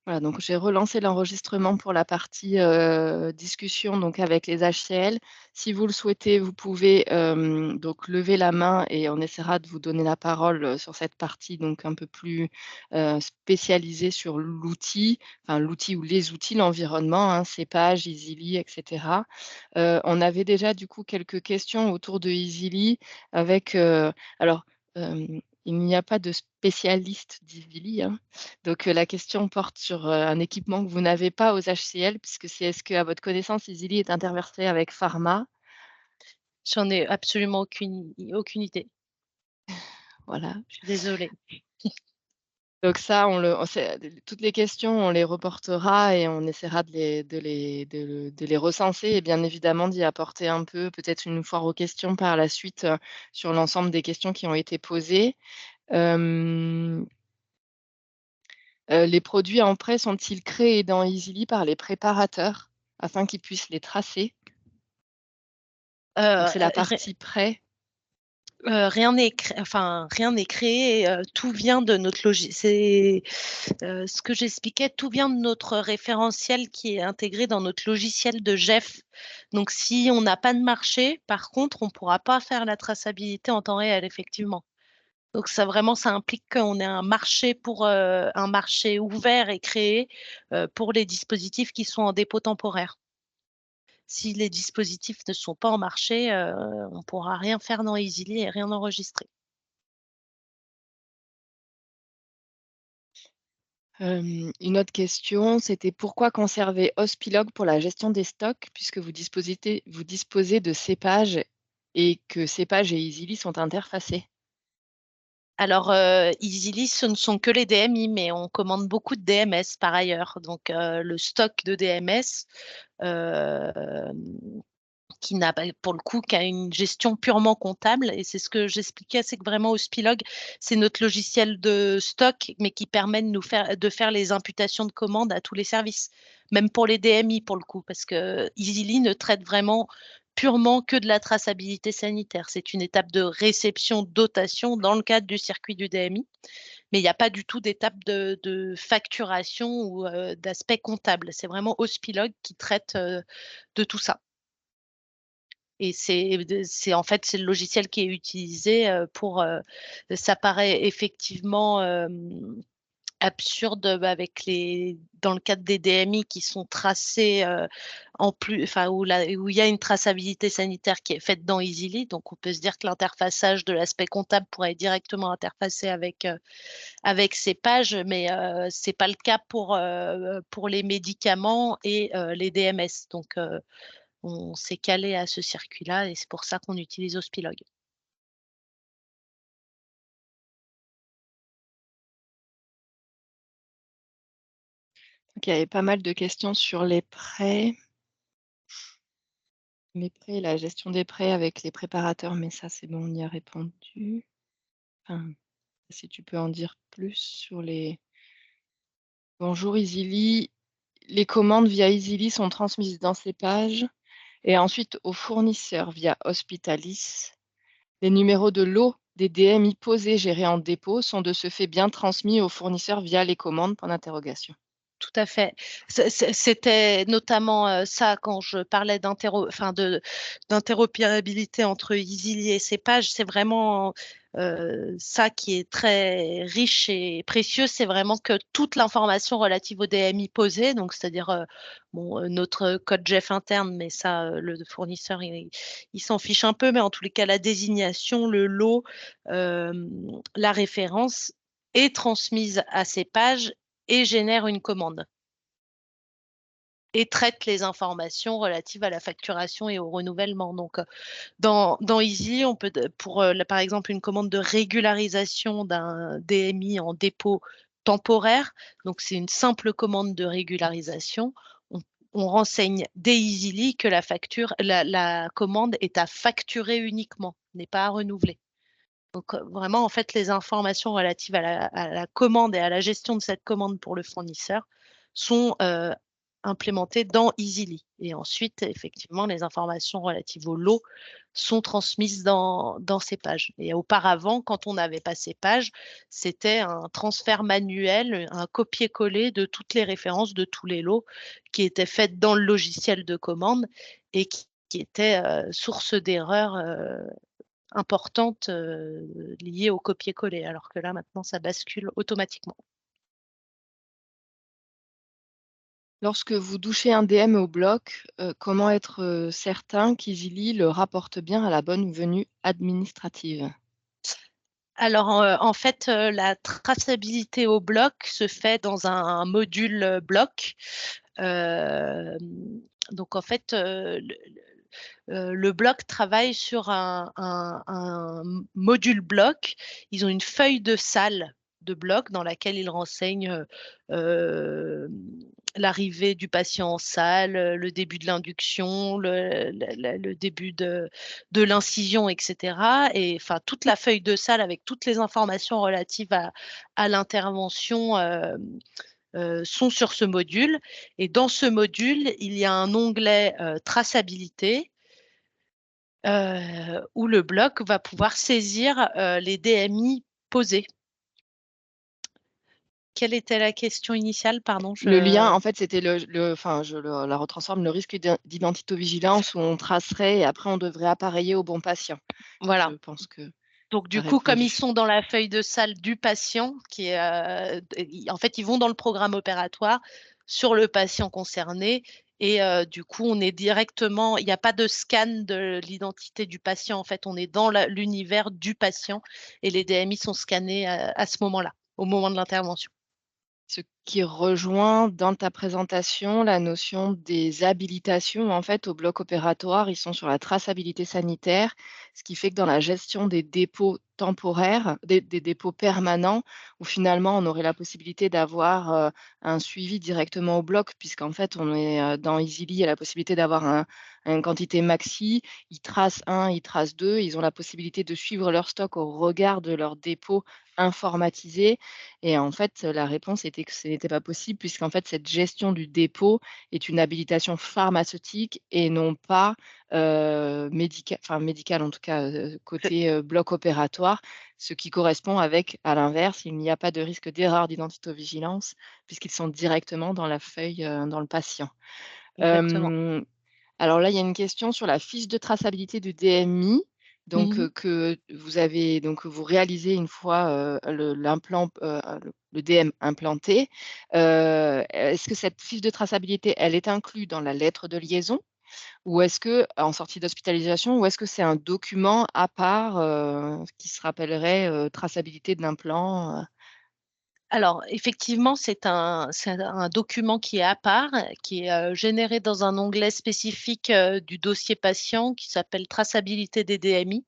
Voilà, donc j'ai relancé l'enregistrement pour la partie, discussion donc avec les HCL. Si vous le souhaitez, vous pouvez, donc lever la main et on essaiera de vous donner la parole, sur cette partie donc un peu plus, spécialisée sur l'outil, enfin l'outil ou les outils, l'environnement, hein, Cépage, Easily et cetera. On avait déjà du coup quelques questions autour de Easily avec, alors, il n'y a pas de spécialiste d'Easily, hein. Donc, la question porte sur, un équipement que vous n'avez pas aux HCL puisque c'est est-ce qu'à votre connaissance, Easily est interversé avec Pharma? J'en ai absolument aucune idée. Voilà. Je suis désolée. Donc ça, on sait toutes les questions, on les reportera et on essaiera de les recenser et bien évidemment d'y apporter un peu, peut-être une foire aux questions par la suite, sur l'ensemble des questions qui ont été posées. Hem, les produits en prêt sont-ils créés dans Easily par les préparateurs afin qu'ils puissent les tracer? Donc c'est la Ré partie prêt. rien n'est créé, tout vient de notre c'est, ce que j'expliquais, tout vient de notre référentiel qui est intégré dans notre logiciel de GEF. Donc si on n'a pas de marché, par contre, on ne pourra pas faire la traçabilité en temps réel, effectivement. Donc ça implique qu'on ait un marché ouvert et créé, pour les dispositifs qui sont en dépôt temporaire. Si les dispositifs ne sont pas en marché, on ne pourra rien faire dans Easily et rien enregistrer. Une autre question, c'était pourquoi conserver Hospilog pour la gestion des stocks puisque vous disposez de Cépage et que Cépage et Easily sont interfacés? Alors, Easily, ce ne sont que les DMI, mais on commande beaucoup de DMS par ailleurs. Donc, le stock de DMS, hem, qui n'a pas pour le coup, qu'à une gestion purement comptable et c'est ce que j'expliquais, c'est que vraiment Hospilog, c'est notre logiciel de stock, mais qui permet de faire les imputations de commandes à tous les services, même pour les DMI pour le coup, parce que Easily ne traite vraiment purement que de la traçabilité sanitaire. C'est une étape de réception, dotation dans le cadre du circuit du DMI, mais il n'y a pas du tout d'étape de facturation ou, d'aspect comptable. C'est vraiment Hospilog qui traite, de tout ça. Et c'est en fait, c'est le logiciel qui est utilisé, ça paraît effectivement, absurde, avec les dans le cadre des DMI qui sont tracés, en plus enfin où il y a une traçabilité sanitaire qui est faite dans Easily, donc on peut se dire que l'interfaçage de l'aspect comptable pourrait être directement interfacé avec ces pages, mais c'est pas le cas pour les médicaments et les DMS, donc on s'est calé à ce circuit-là et c'est pour ça qu'on utilise Hospilog. Donc il y avait pas mal de questions sur les prêts. Les prêts, la gestion des prêts avec les préparateurs, mais ça c'est bon, on y a répondu. Enfin, si tu peux en dire plus sur les bonjour Easily, les commandes via Easily sont transmises dans ces pages et ensuite aux fournisseurs via Hospitalis. Les numéros de lot des DMI posés gérés en dépôt sont de ce fait bien transmis aux fournisseurs via les commandes? Point d'interrogation. Tout à fait. C'était notamment, ça quand je parlais d'interopérabilité entre Easily et ces pages, c'est vraiment, ça qui est très riche et précieux, c'est vraiment que toute l'information relative au DMI posé, donc c'est-à-dire, bon, notre code GEF interne, mais ça, le fournisseur, il s'en fiche un peu, mais en tous les cas, la désignation, le lot, la référence est transmise à ces pages et génère une commande et traite les informations relatives à la facturation et au renouvellement. Donc, dans Easy, on peut pour, par exemple, une commande de régularisation d'un DMI en dépôt temporaire, donc c'est une simple commande de régularisation. On on renseigne dès Easily que la commande est à facturer uniquement, n'est pas à renouveler. Donc, vraiment, en fait, les informations relatives à la commande et à la gestion de cette commande pour le fournisseur sont, implémentées dans Easily. Et ensuite, effectivement, les informations relatives au lot sont transmises dans ces pages. Et auparavant, quand on n'avait pas ces pages, c'était un transfert manuel, un copier-coller de toutes les références de tous les lots qui étaient faites dans le logiciel de commande et qui étaient source d'erreurs importantes liées au copier-coller, alors que là, maintenant, ça bascule automatiquement. Lorsque vous douchez un DM au bloc, comment être, certain qu'Easily le rapporte bien à la bonne venue administrative? Alors, en fait, la traçabilité au bloc se fait dans un module, bloc. Hem, donc en fait, le bloc travaille sur un module bloc. Ils ont une feuille de salle de bloc dans laquelle ils renseignent, l'arrivée du patient en salle, le début de l'induction, le début de l'incision et cetera, et enfin toute la feuille de salle avec toutes les informations relatives à l'intervention, sont sur ce module, et dans ce module, il y a un onglet, traçabilité, où le bloc va pouvoir saisir, les DMI posés. Quelle était la question initiale? Pardon, Le lien, je en fait, c'était enfin, je la retransforme, le risque d'identitovigilance où on tracerait et après on devrait appareiller au bon patient. Je voilà. pense que Donc tu as du coup, comme ils répondu. sont dans la feuille de salle du patient qui est, en fait, ils vont dans le programme opératoire sur le patient concerné, et du coup, on est directement, il n'y a pas de scan de l'identité du patient, en fait, on est dans l'univers du patient et les DMI sont scannés à ce moment-là, au moment de l'intervention. Ce qui rejoint dans ta présentation la notion des habilitations. En fait, au bloc opératoire, ils sont sur la traçabilité sanitaire, ce qui fait que dans la gestion des dépôts temporaires, des dépôts permanents, où finalement on aurait la possibilité d'avoir un suivi directement au bloc, puisqu'en fait, on est dans Easily, il y a la possibilité d'avoir une quantité maxi. Ils tracent un, ils tracent deux, ils ont la possibilité de suivre leur stock au regard de leur dépôt informatisé. Et en fait, la réponse était que ce n'était pas possible puisqu'en fait, cette gestion du dépôt est une habilitation pharmaceutique et non pas, médicale en tout cas, C'est côté, bloc opératoire. Ce qui correspond avec, à l'inverse, il n'y a pas de risque d'erreur d'identitovigilance puisqu'ils sont directement dans la feuille, dans le patient. exactement. Alors là, il y a une question sur la fiche de traçabilité du DMI, donc Mmh. que vous avez donc vous réalisez une fois, l'implant, le DM implanté. Est-ce que cette fiche de traçabilité, elle est inclue dans la lettre de liaison? Ou est-ce que en sortie d'hospitalisation, ou est-ce que c'est un document à part, qui se rappellerait, traçabilité de l'implant? Alors effectivement, c'est un document qui est à part, qui est, généré dans un onglet spécifique, du dossier patient qui s'appelle traçabilité des DMI.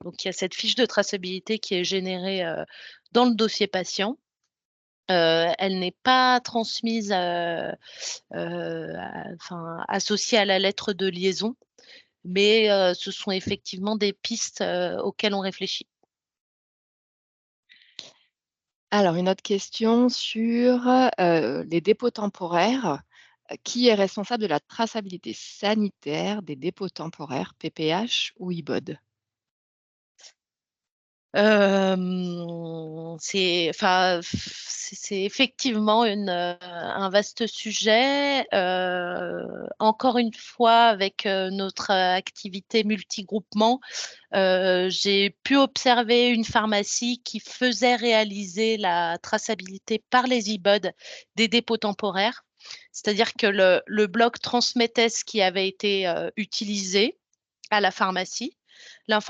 Donc il y a cette fiche de traçabilité qui est générée, dans le dossier patient. Elle n'est pas transmise, enfin associée à la lettre de liaison, mais ce sont effectivement des pistes, auxquelles on réfléchit. Alors une autre question sur, les dépôts temporaires. Qui est responsable de la traçabilité sanitaire des dépôts temporaires, PPH ou IBOD? C'est enfin, c'est effectivement un vaste sujet, encore une fois avec, notre activité multigroupement, j'ai pu observer une pharmacie qui faisait réaliser la traçabilité par les IBOD des dépôts temporaires. C'est-à-dire que le bloc transmettait ce qui avait été, utilisé à la pharmacie. La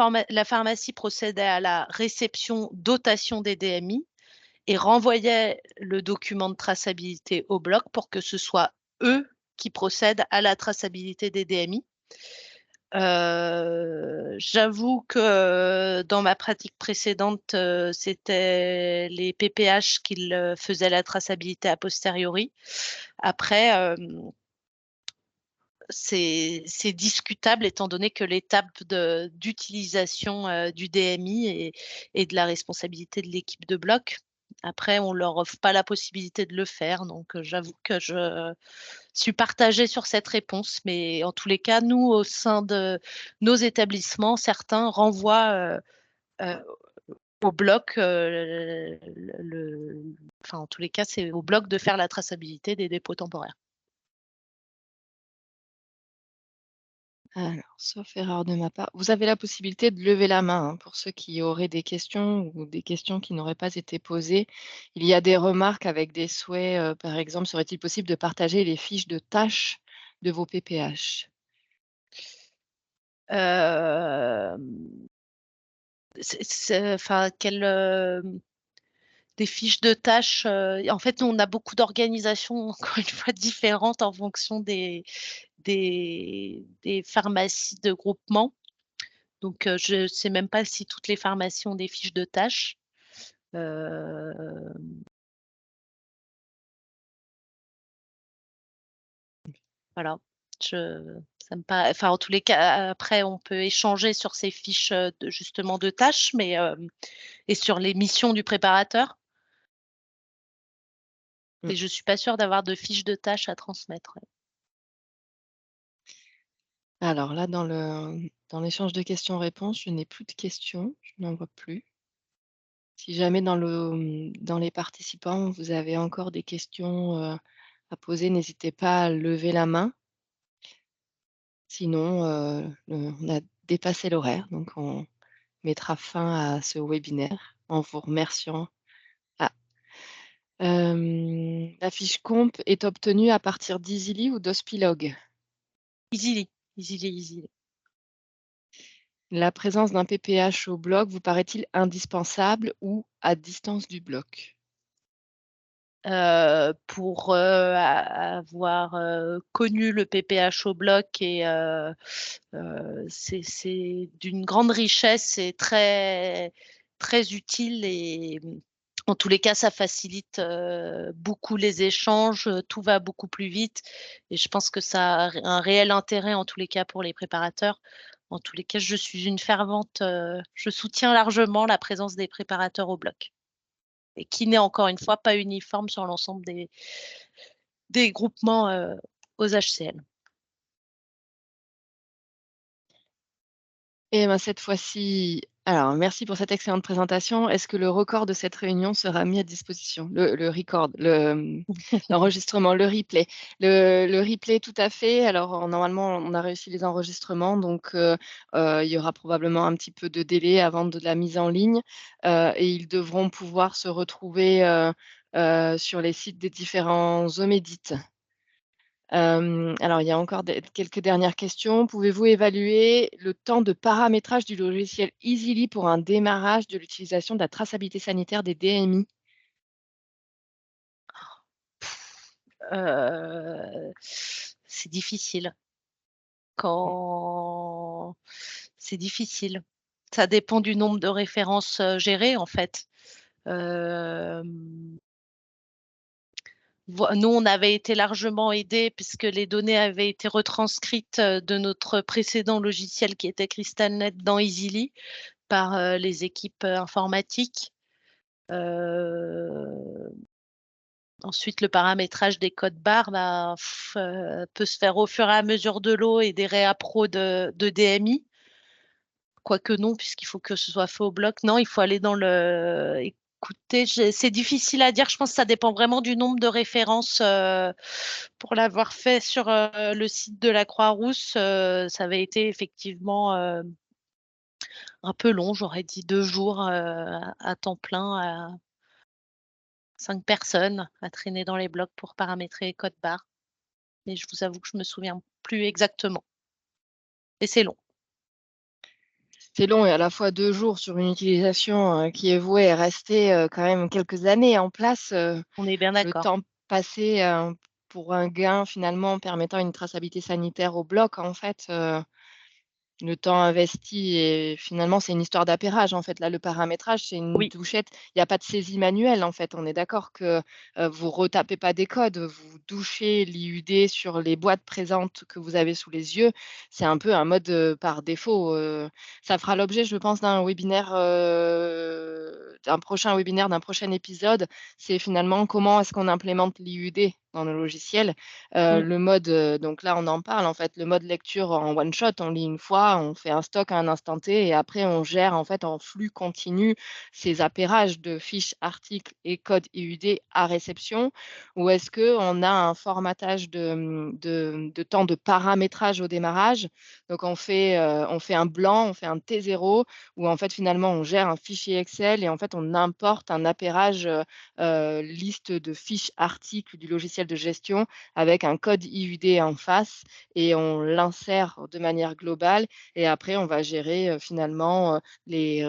pharmacie procédait à la réception, dotation des DMI et renvoyait le document de traçabilité au bloc pour que ce soit eux qui procèdent à la traçabilité des DMI. J'avoue que dans ma pratique précédente, c'était les PPH qui faisaient la traçabilité a posteriori. Après, c'est discutable étant donné que l'étape d'utilisation, du DMI est de la responsabilité de l'équipe de bloc. Après, on leur offre pas la possibilité de le faire, donc j'avoue que je suis partagée sur cette réponse. Mais en tous les cas, nous, au sein de nos établissements, certains renvoient, heu, au bloc, enfin, en tous les cas, c'est au bloc de faire la traçabilité des dépôts temporaires. Alors, sauf erreur de ma part, vous avez la possibilité de lever la main, hein, pour ceux qui auraient des questions ou des questions qui n'auraient pas été posées. Il y a des remarques avec des souhaits, par exemple, serait-il possible de partager les fiches de tâches de vos PPH? Hem, c'est enfin, des fiches de tâches, en fait, nous, on a beaucoup d'organisations, encore une fois, différentes en fonction des pharmacies de groupement. Donc, je sais même pas si toutes les pharmacies ont des fiches de tâches. Hem, voilà, je ça me pa enfin, en tous les cas, après, on peut échanger sur ces fiches, de justement de tâches, mais, et sur les missions du préparateur, Mmh. mais je suis pas sûre d'avoir de fiches de tâches à transmettre, ouais. Alors là, dans l'échange de questions-réponses, je n'ai plus de questions, je n'en vois plus. Si jamais dans les participants, vous avez encore des questions, à poser, n'hésitez pas à lever la main. Sinon, on a dépassé l'horaire, donc on mettra fin à ce webinaire en vous remerciant. Ah, la fiche comp est obtenue à partir d'Easily ou d'Hospilog? Easily, easily, easily. La présence d'un PPH au bloc vous paraît-il indispensable ou à distance du bloc? Pour, avoir, connu le PPH au bloc et c'est d'une grande richesse et très très utile et en tous les cas, ça facilite, beaucoup les échanges, tout va beaucoup plus vite et je pense que ça a un réel intérêt en tous les cas pour les préparateurs. En tous les cas, je suis une fervente, je soutiens largement la présence des préparateurs au bloc et qui n'est encore une fois pas uniforme sur l'ensemble des groupements, aux HCL. Et ben, cette fois-ci alors merci pour cette excellente présentation. Est-ce que le record de cette réunion sera mis à disposition? Le record, l'enregistrement, le replay. Le replay, tout à fait. Alors, normalement, on a réussi les enregistrements, donc il y aura probablement un petit peu de délai avant de la mise en ligne, et ils devront pouvoir se retrouver, sur les sites des différents Zomédites. Alors il y a encore quelques dernières questions. Pouvez-vous évaluer le temps de paramétrage du logiciel Easily pour un démarrage de l'utilisation de la traçabilité sanitaire des DMI? C'est difficile. Mmh. C'est difficile. Ça dépend du nombre de références, gérées, en fait. Hem, Nous, on avait été largement aidés puisque les données avaient été retranscrites, de notre précédent logiciel qui était CrystalNet dans Easily par, les équipes, informatiques. Heu Ensuite, le paramétrage des codes barres, bah, peut se faire au fur et à mesure de l'eau et des réappros de DMI. Quoique non, puisqu'il faut que ce soit fait au bloc. Non, il faut aller dans le écoutez, c'est difficile à dire. Je pense que ça dépend vraiment du nombre de références, pour l'avoir fait sur, le site de la Croix-Rousse, ça avait été effectivement, un peu long. J'aurais dit 2 jours, à temps plein, à 5 personnes à traîner dans les blocs pour paramétrer les codes barres. Mais je vous avoue que je me souviens plus exactement et c'est long. C'est long et à la fois 2 jours sur une utilisation, qui est vouée à rester, quand même quelques années en place, On est bien le d'accord. temps passé, pour un gain finalement permettant une traçabilité sanitaire au bloc en fait, Le temps investi et finalement, c'est une histoire d'appairage, en fait. Là, le paramétrage, c'est une Oui, douchette. Il y a pas de saisie manuelle, en fait. On est d'accord que, vous retapez pas des codes, vous douchez l'IUD sur les boîtes présentes que vous avez sous les yeux. C'est un peu un mode, par défaut, ça fera l'objet, je pense, d'un webinaire, d'un prochain webinaire, d'un prochain épisode. C'est finalement comment est-ce qu'on implémente l'IUD dans nos logiciels. mmh, Le mode, donc là, on en parle, en fait, le mode lecture en one shot, on lit une fois, on fait un stock à un instant T et après on gère, en fait, en flux continu ces appairages de fiches, articles et codes IUD à réception? Ou est-ce qu'on a un formatage de temps de paramétrage au démarrage? Donc on fait un blanc, on fait un T0 où en fait, finalement, on gère un fichier Excel et en fait, on importe un appairage, liste de fiches articles du logiciel de gestion avec un code IUD en face et on l'insère de manière globale et après on va gérer, finalement, les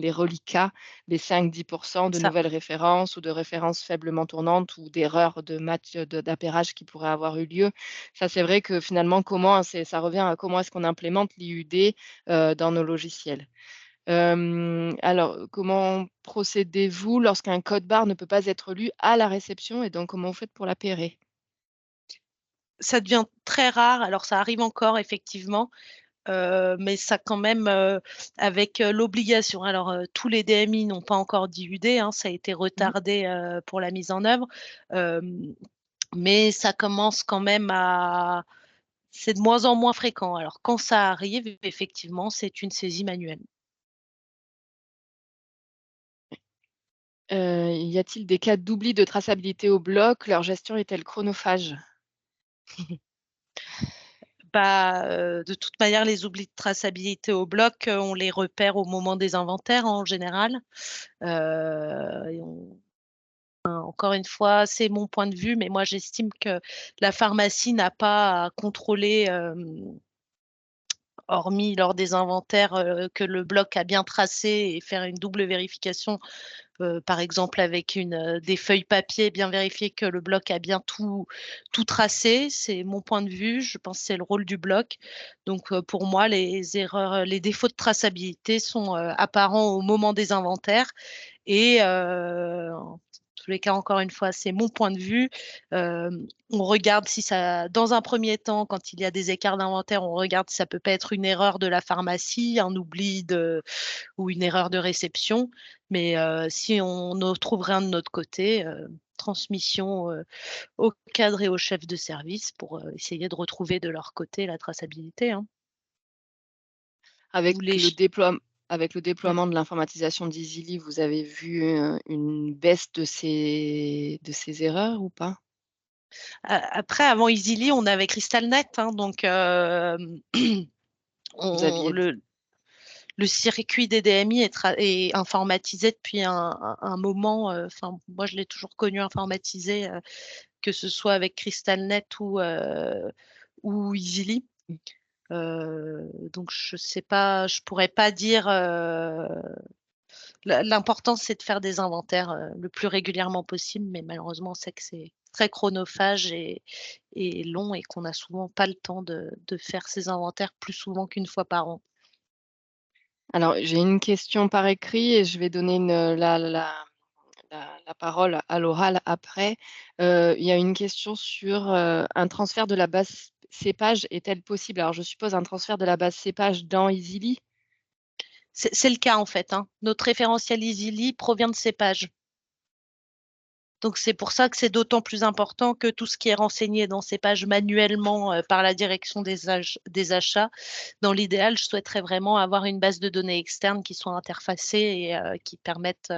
reliquats, les 5-10 de ça. nouvelles références ou de références faiblement tournantes ou d'erreurs de match, d'appairage qui pourraient avoir eu lieu. Ça, c'est vrai que finalement, ça revient à comment est-ce qu'on implémente l'IUD, dans nos logiciels. Alors, comment procédez-vous lorsqu'un code barre ne peut pas être lu à la réception et donc comment vous faites pour l'appairer? Ça devient très rare, alors ça arrive encore effectivement, mais ça quand même, avec, l'obligation alors, tous les DMI n'ont pas encore d'IUD, hein, ça a été Mmh. retardé, pour la mise en œuvre, hem, mais ça commence quand même à c'est de moins en moins fréquent. Alors quand ça arrive, effectivement, c'est une saisie manuelle. Y a-t-il des cas d'oubli de traçabilité au bloc? Leur gestion est-elle chronophage? Bah, de toute manière, les oublis de traçabilité au bloc, on les repère au moment des inventaires en général, et on encore une fois, c'est mon point de vue, mais moi j'estime que la pharmacie n'a pas à contrôler, hormis lors des inventaires, que le bloc a bien tracé et faire une double vérification, par exemple avec des feuilles papier, bien vérifier que le bloc a bien tout tracé. C'est mon point de vue, je pense que c'est le rôle du bloc. Donc, pour moi, les erreurs, les défauts de traçabilité sont, apparents au moment des inventaires et en tous les cas, encore une fois, c'est mon point de vue. On regarde si ça dans un premier temps, quand il y a des écarts d'inventaire, on regarde si ça peut pas être une erreur de la pharmacie, un oubli de ou une erreur de réception. Mais, si on ne trouve rien de notre côté, transmission, au cadre et au chef de service pour, essayer de retrouver de leur côté la traçabilité, hein. Avec Ou les le ch déploiement avec le mmh. déploiement de l'informatisation d'Easily, vous avez vu, une baisse de ces erreurs ou pas? Après avant Easily, on avait CrystalNet, hein, donc Vous on aviez le circuit des DMI est informatisé depuis un moment, enfin moi je l'ai toujours connu informatisé, que ce soit avec CrystalNet ou Easily. Donc je sais pas, je pourrais pas dire, l'important c'est de faire des inventaires, le plus régulièrement possible, mais malheureusement on sait que c'est très chronophage et long et qu'on n'a souvent pas le temps de faire ces inventaires plus souvent qu'une fois par an. Alors j'ai une question par écrit et je vais donner la parole à l'oral après. Il y a une question sur, un transfert de la base cépage est-elle possible? Alors je suppose un transfert de la base cépage dans Easily? C'est le cas en fait, hein. Notre référentiel EasyLit provient de Cépage. Donc c'est pour ça que c'est d'autant plus important que tout ce qui est renseigné dans Cépage manuellement, par la direction des achats. Dans l'idéal, je souhaiterais vraiment avoir une base de données externe qui soit interfacée et qui permette,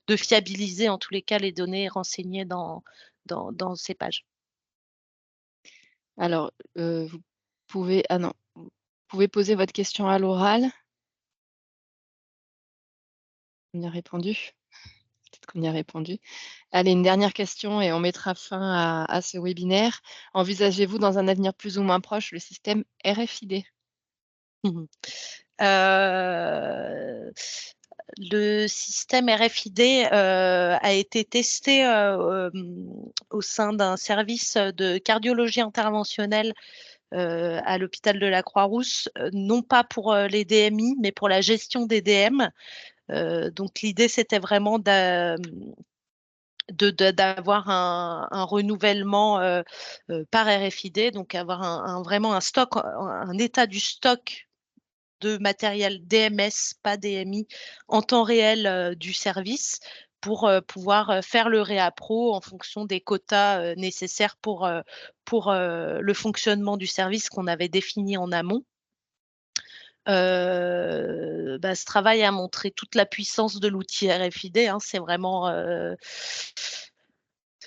de fiabiliser en tous les cas les données renseignées dans Cépage. Alors, vous pouvez ah non, vous pouvez poser votre question à l'oral? On y a répondu? Peut-être qu'on y a répondu. Allez, une dernière question et on mettra fin à ce webinaire. Envisagez-vous dans un avenir plus ou moins proche le système RFID? Mmh. Le système RFID, a été testé, au sein d'un service, de cardiologie interventionnelle, à l'hôpital de la Croix-Rousse, non pas pour, les DMI, mais pour la gestion des DM. Donc l'idée, c'était vraiment d'avoir un renouvellement, par RFID, donc avoir vraiment un stock, un état du stock de matériel DMS, pas DMI, en temps réel, du service pour, pouvoir, faire le réappro en fonction des quotas, nécessaires pour le fonctionnement du service qu'on avait défini en amont. Ce travail a montré toute la puissance de l'outil RFID, hein. C'est vraiment,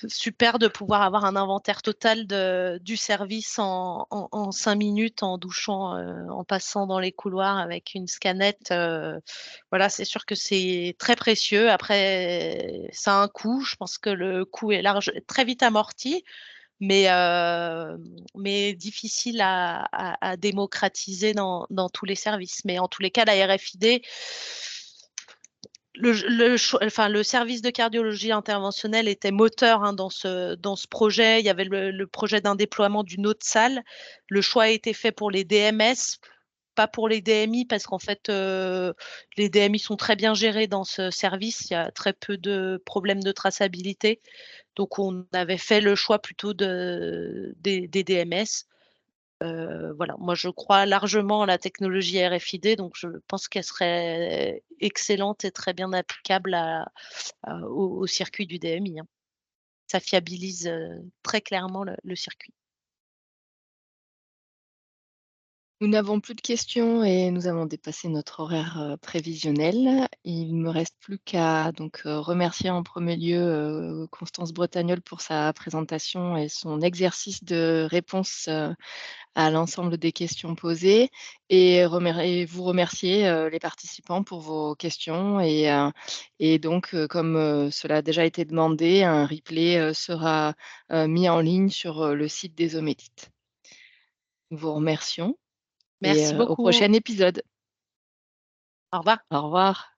super de pouvoir avoir un inventaire total du service en 5 minutes, en douchant, en passant dans les couloirs avec une scannette. Voilà, c'est sûr que c'est très précieux. Après, ça a un coût. Je pense que le coût est très vite amorti, mais difficile à démocratiser dans tous les services. Mais en tous les cas, la RFID, le service de cardiologie interventionnelle était moteur, hein, dans ce projet. Il y avait le projet d'un déploiement d'une autre salle. Le choix a été fait pour les DMS, pas pour les DMI, parce qu'en fait, les DMI sont très bien gérés dans ce service. Il y a très peu de problèmes de traçabilité. Donc on avait fait le choix plutôt des DMS. Voilà, moi je crois largement à la technologie RFID, donc je pense qu'elle serait excellente et très bien applicable au circuit du DMI, hein. Ça fiabilise, très clairement le circuit. Nous n'avons plus de questions et nous avons dépassé notre horaire, prévisionnel. Il ne me reste plus qu'à donc, remercier en premier lieu, Constance Bretagnol pour sa présentation et son exercice de réponse, à l'ensemble des questions posées et vous remercier, les participants pour vos questions et donc, comme, cela a déjà été demandé, un replay, sera, mis en ligne sur, le site des Omédites. Nous vous remercions et Merci au beaucoup. prochain épisode. Au revoir. Au revoir.